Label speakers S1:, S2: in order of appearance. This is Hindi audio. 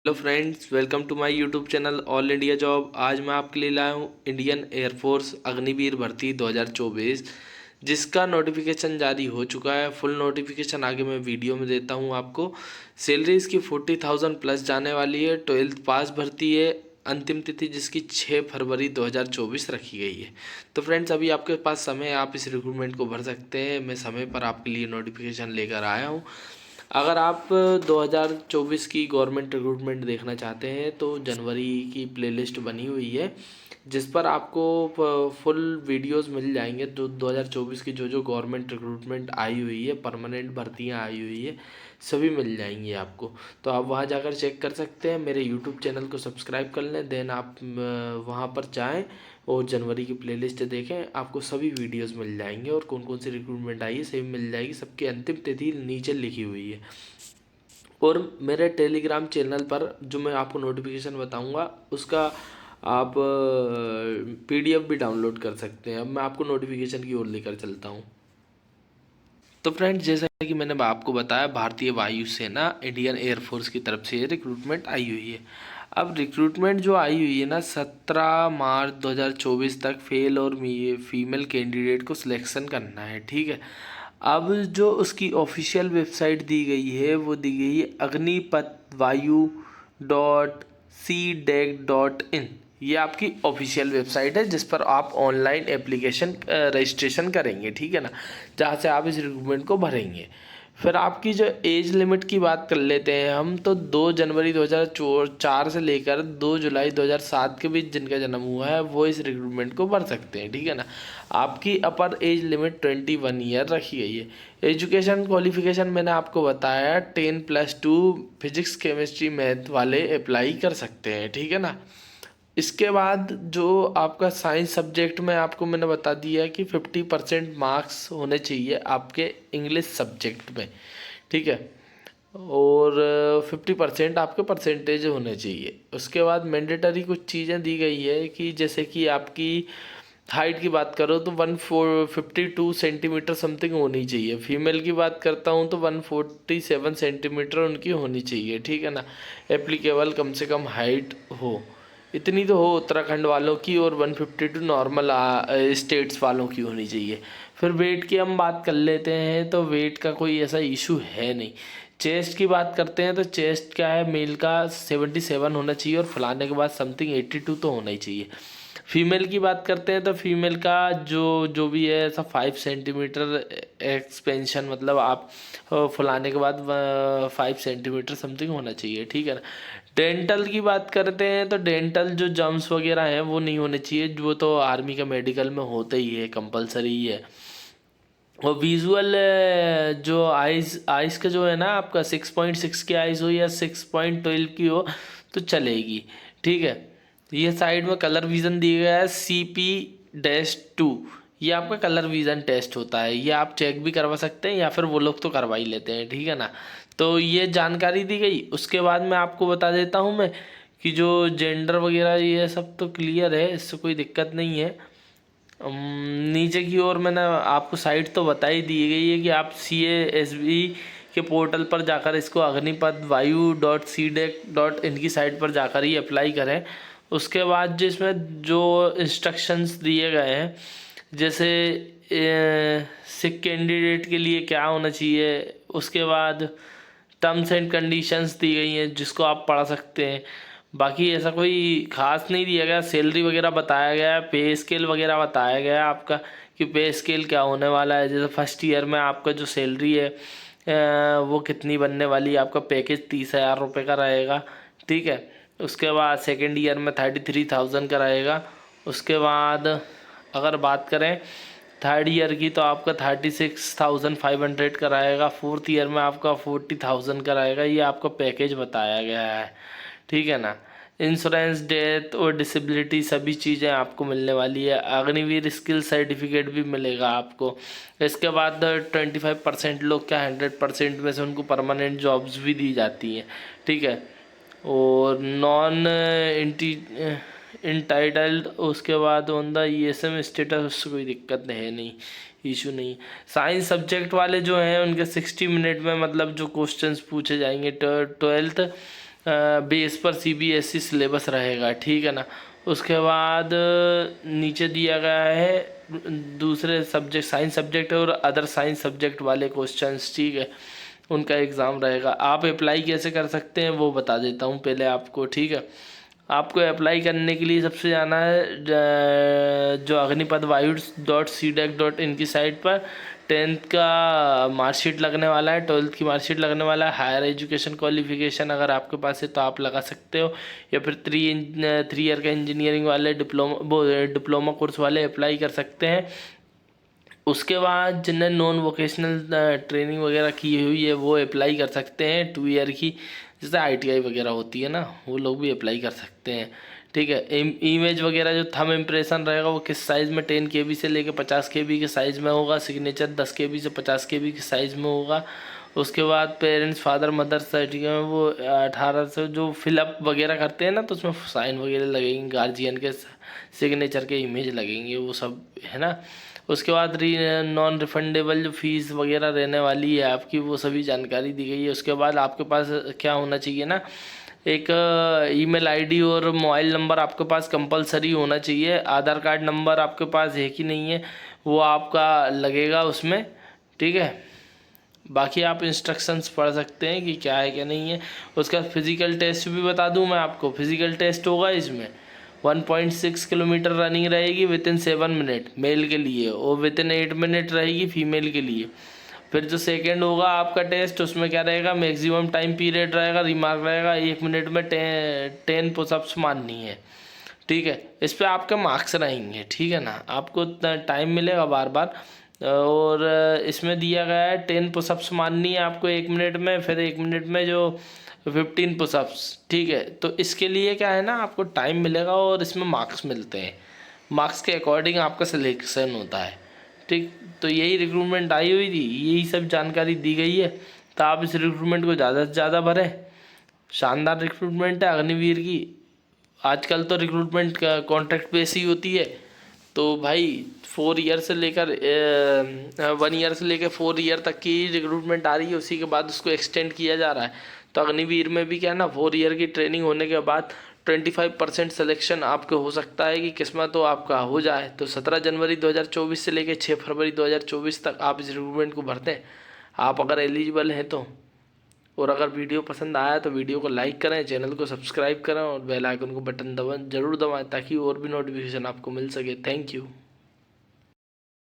S1: Hello friends, welcome to my YouTube channel all India job. आज मैं आपके लिए लाया हूँ इंडियन एयरफोर्स अग्निवीर भर्ती 2024, जिसका नोटिफिकेशन जारी हो चुका है। फुल नोटिफिकेशन आगे मैं वीडियो में देता हूँ आपको। सैलरी इसकी 40,000 प्लस जाने वाली है। 12th पास भर्ती है। अंतिम तिथि जिसकी 6 फरवरी 2024 रखी गई है। तो फ्रेंड्स, अभी आपके पास समय है, आप इस रिक्रूटमेंट को भर सकते हैं। मैं समय पर आपके लिए नोटिफिकेशन लेकर आया हूँ। अगर आप 2024 की गवर्नमेंट रिक्रूटमेंट देखना चाहते हैं तो जनवरी की प्लेलिस्ट बनी हुई है, जिस पर आपको फुल वीडियोस मिल जाएंगे। तो 2024 की जो जो गवर्नमेंट रिक्रूटमेंट आई हुई है, परमानेंट भर्तियां आई हुई है, सभी मिल जाएंगी आपको। तो आप वहां जाकर चेक कर सकते हैं। मेरे यूट्यूब चैनल को सब्सक्राइब कर लें, देन आप वहां पर जाएं और जनवरी की प्लेलिस्ट देखें। आपको सभी वीडियोस मिल जाएंगे और कौन कौन सी रिक्रूटमेंट आई है सभी मिल जाएगी। सबकी अंतिम तिथि नीचे लिखी हुई है। और मेरे टेलीग्राम चैनल पर जो मैं आपको नोटिफिकेशन बताऊंगा, उसका आप पीडीएफ भी डाउनलोड कर सकते हैं। अब मैं आपको नोटिफिकेशन की ओर लेकर चलता हूं। तो फ्रेंड्स, जैसा कि मैंने आपको बताया, भारतीय वायुसेना इंडियन एयरफोर्स की तरफ से रिक्रूटमेंट आई हुई है। अब रिक्रूटमेंट जो आई हुई है ना, 17 मार्च 2024 तक फेल और फीमेल कैंडिडेट को सिलेक्शन करना है। ठीक है। अब जो उसकी ऑफिशियल वेबसाइट दी गई है वो दी गई है अग्निपथ वायु .cdec.in। ये आपकी ऑफिशियल वेबसाइट है जिस पर आप ऑनलाइन एप्लीकेशन रजिस्ट्रेशन करेंगे। ठीक है ना, जहाँ से आप इस रिक्रूटमेंट को भरेंगे। फिर आपकी जो एज लिमिट की बात कर लेते हैं हम, तो 2 जनवरी 2004 से लेकर 2 जुलाई 2007 के बीच जिनका जन्म हुआ है वो इस रिक्रूटमेंट को भर सकते हैं। ठीक है ना। आपकी अपर एज लिमिट 21 ईयर रखी गई है। एजुकेशन क्वालिफिकेशन मैंने आपको बताया, 10+2 फिजिक्स केमिस्ट्री मैथ वाले अप्लाई कर सकते हैं। ठीक है ना। इसके बाद जो आपका साइंस सब्जेक्ट में आपको मैंने बता दिया है कि 50% मार्क्स होने चाहिए आपके इंग्लिश सब्जेक्ट में। ठीक है। और 50% आपके परसेंटेज होने चाहिए। उसके बाद मैंडेटरी कुछ चीज़ें दी गई है कि जैसे कि आपकी हाइट की बात करो तो 152 सेंटीमीटर समथिंग होनी चाहिए। फीमेल की बात करता हूँ तो 147 सेंटीमीटर उनकी होनी चाहिए। ठीक है ना। एप्लीकेबल कम से कम हाइट हो, इतनी तो हो उत्तराखंड वालों की, और 152 नॉर्मल स्टेट्स वालों की होनी चाहिए। फिर वेट की हम बात कर लेते हैं, तो वेट का कोई ऐसा इशू है नहीं। चेस्ट की बात करते हैं तो चेस्ट क्या है, मेल का 77 होना चाहिए और फलाने के बाद समथिंग 82 तो होना ही चाहिए। फीमेल की बात करते हैं तो फीमेल का जो जो भी है ऐसा 5 सेंटीमीटर एक्सपेंशन, मतलब आप फुलाने के बाद 5 सेंटीमीटर समथिंग होना चाहिए। ठीक है ना। डेंटल की बात करते हैं तो डेंटल जो जम्स वगैरह हैं वो नहीं होने चाहिए। वो तो आर्मी का मेडिकल में होते ही है, कंपलसरी ही है। और विजुअल जो आइज आइज का जो है ना, आपका 6.6 की आइज हो या 6.12 की हो तो चलेगी। ठीक है। ये साइड में कलर विजन दिया गया है CP-2। ये आपका कलर विजन टेस्ट होता है, ये आप चेक भी करवा सकते हैं या फिर वो लोग तो करवा ही लेते हैं। ठीक है ना। तो ये जानकारी दी गई। उसके बाद मैं आपको बता देता हूँ मैं कि जो जेंडर वगैरह ये सब तो क्लियर है, इससे कोई दिक्कत नहीं है। नीचे की ओर मैंने आपको साइट तो बता ही दी गई है कि आप CASB के पोर्टल पर जाकर इसको अग्निपथ वायु .cdec.in की साइट पर जाकर ही अप्लाई करें। उसके बाद जिसमें जो इंस्ट्रक्शंस दिए गए हैं, जैसे सिक कैंडिडेट के लिए क्या होना चाहिए, उसके बाद टर्म्स एंड कंडीशंस दी गई हैं जिसको आप पढ़ सकते हैं। बाकी ऐसा कोई खास नहीं दिया गया। सैलरी वगैरह बताया गया है, पे स्केल वगैरह बताया गया है आपका कि पे स्केल क्या होने वाला है। जैसे फर्स्ट ईयर में आपका जो सैलरी है वो कितनी बनने वाली है। आपका पैकेज 30,000 रुपये का रहेगा। ठीक है। उसके बाद सेकेंड ईयर में 33,000 का रहेगा। उसके बाद अगर बात करें थर्ड ईयर की तो आपका 36,500 का रहेगा। फोर्थ ईयर में आपका 40,000 का रहेगा। ये आपका पैकेज बताया गया है। ठीक है ना। इंश्योरेंस, डेथ और डिसेबिलिटी सभी चीज़ें आपको मिलने वाली है। अग्निवीर स्किल सर्टिफिकेट भी मिलेगा आपको। इसके बाद 25% लोग क्या 100% में से उनको परमानेंट जॉब्स भी दी जाती हैं। ठीक है। और नॉन इंटाइटल्ड, उसके बाद ऑन द ESM स्टेटस, उससे कोई दिक्कत है नहीं, इशू नहीं। साइंस सब्जेक्ट वाले जो हैं उनके 60 मिनट में मतलब जो क्वेश्चंस पूछे जाएंगे। 12th बेस पर CBSE सिलेबस रहेगा, ठीक है ना। उसके बाद नीचे दिया गया है दूसरे सब्जेक्ट, साइंस सब्जेक्ट और अदर साइंस सब्जेक्ट वाले क्वेश्चंस, ठीक है, उनका एग्ज़ाम रहेगा। आप अप्लाई कैसे कर सकते हैं वो बता देता हूँ पहले आपको, ठीक है। आपको अप्लाई करने के लिए सबसे जाना है जो agnipath.vayu.cdec.in की साइट पर 10th का मार्कशीट लगने वाला है, 12th की मार्कशीट लगने वाला है। हायर एजुकेशन क्वालिफिकेशन अगर आपके पास है तो आप लगा सकते हो, या फिर 3 ईयर का इंजीनियरिंग वाले डिप्लोमा कोर्स वाले अप्लाई कर सकते हैं। उसके बाद जिन्हें नॉन वोकेशनल ट्रेनिंग वगैरह की हुई है वो अप्लाई कर सकते हैं 2 ईयर की, जैसे ITI वगैरह होती है ना, वो लोग भी अप्लाई कर सकते हैं, ठीक है। इमेज वगैरह जो थंब इम्प्रेशन रहेगा वो किस साइज़ में 10 KB से लेकर 50 KB के साइज़ में होगा। सिग्नेचर 10 KB से 50 KB के साइज़ में होगा। उसके बाद पेरेंट्स फादर मदर सर्टिफिकेट में वो 18 से जो फिलअप वगैरह करते हैं ना, तो उसमें साइन वगैरह लगेंगे, गार्जियन के सिग्नेचर के इमेज लगेंगे, वो सब है ना। उसके बाद नॉन रिफंडेबल जो फीस वगैरह रहने वाली है आपकी, वो सभी जानकारी दी गई है। उसके बाद आपके पास क्या होना चाहिए ना, एक ईमेल आईडी और मोबाइल नंबर आपके पास कंपलसरी होना चाहिए। आधार कार्ड नंबर आपके पास है कि नहीं है वो आपका लगेगा उसमें, ठीक है। बाकी आप इंस्ट्रक्शंस पढ़ सकते हैं कि क्या है क्या नहीं है। उसका फिज़िकल टेस्ट भी बता दूं मैं आपको। फिज़िकल टेस्ट होगा इसमें 1.6 किलोमीटर रनिंग रहेगी वितिन 7 मिनट मेल के लिए, और वितिन 8 मिनट रहेगी फीमेल के लिए। फिर जो सेकंड होगा आपका टेस्ट, उसमें क्या रहेगा, मैक्सिमम टाइम पीरियड रहेगा, रिमार्क रहेगा 1 मिनट में 10 पुशअप्स मारनी है, ठीक है। इस पर आपके मार्क्स रहेंगे, ठीक है ना। आपको टाइम मिलेगा बार बार, और इसमें दिया गया है 10 पुशअप्स मारनी है आपको 1 मिनट में, फिर 1 मिनट में जो 15 पुशअप्स, ठीक है। तो इसके लिए क्या है ना, आपको टाइम मिलेगा और इसमें मार्क्स मिलते हैं। मार्क्स के अकॉर्डिंग आपका सिलेक्शन होता है, ठीक। तो यही रिक्रूटमेंट आई हुई थी, यही सब जानकारी दी गई है। तो आप इस रिक्रूटमेंट को ज़्यादा से ज़्यादा भरें। शानदार रिक्रूटमेंट है अग्निवीर की। आजकल तो रिक्रूटमेंट का कॉन्ट्रैक्ट बेस ही होती है, तो भाई 4 ईयर से लेकर 1 ईयर से लेकर 4 ईयर तक की रिक्रूटमेंट आ रही है, उसी के बाद उसको एक्सटेंड किया जा रहा है। तो अग्निवीर में भी क्या है ना, 4 ईयर की ट्रेनिंग होने के बाद 25% सिलेक्शन आपको हो सकता है कि किस्मत तो आपका हो जाए। तो 17 जनवरी 2024 से लेकर 6 फरवरी 2024 तक आप इस रिक्रूटमेंट को भरते हैं, आप अगर एलिजिबल हैं तो। और अगर वीडियो पसंद आया तो वीडियो को लाइक करें, चैनल को सब्सक्राइब करें और बेल आइकन को बटन जरूर दबाएं, ताकि और भी नोटिफिकेशन आपको मिल सके। Thank you.